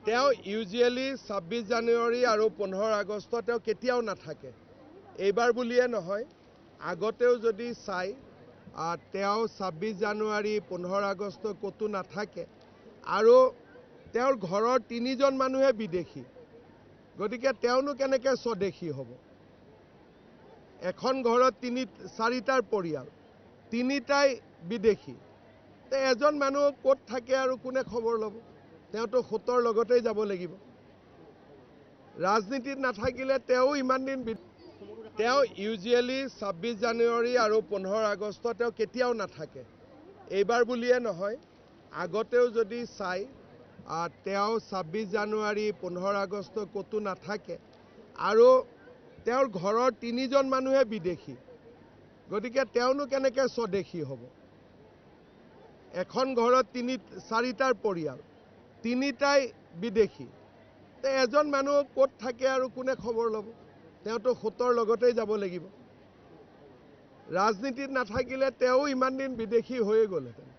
তেওঁ ইউজুৱেলি 26 জানুৱাৰী আৰু 15 আগষ্ট তেওঁ কেতিয়াও নাথাকে। এইবাৰ বুলিয়ে নহয়, আগতেও যদি চাই তেওঁ 26 জানুৱাৰী 15 আগষ্ট ক'তো নাথাকে আৰু তেওঁৰ ঘৰৰ 3জন মানুহে বিদেশী। গতিকে তেওঁনো কেনেকৈ স্বদেশী হ'ব? এখন ঘৰত 4টাৰ পৰিয়াল, 3টাই বিদেশী। এজন মানুহ ক'ত থাকে আৰু কোনে খবৰ ল'ব? তেওঁতো সোঁতৰ লগতেই যাব লাগিব। ৰাজনীতিত নাথাকিলে তেওঁ ইমান দিন তেওঁ ইউজুৱেলি 26 জানুৱাৰী আৰু 15 আগষ্ট তেওঁ কেতিয়াও নাথাকে। এইবাৰ বুলিয়ে নহয়, আগতেও যদি চাই তেওঁ 26 জানুৱাৰী 15 আগষ্ট ক'তো নাথাকে আৰু তেওঁৰ ঘৰৰ 3জন মানুহে বিদেশী। গতিকে তেওঁনো কেনেকৈ স্বদেশী হ'ব? এখন ঘৰত 4টাৰ পৰিয়াল, 3টাই বিদেশী। এজন মানুহ ক'ত থাকে আৰু কোনে খবৰ ল'ব? তেওঁতো সোঁতৰ লগতেই যাব লাগিব। ৰাজনীতিত নাথাকিলে তেওঁ ইমান দিন বিদেশী হৈয়ে গ'লহেঁতেন।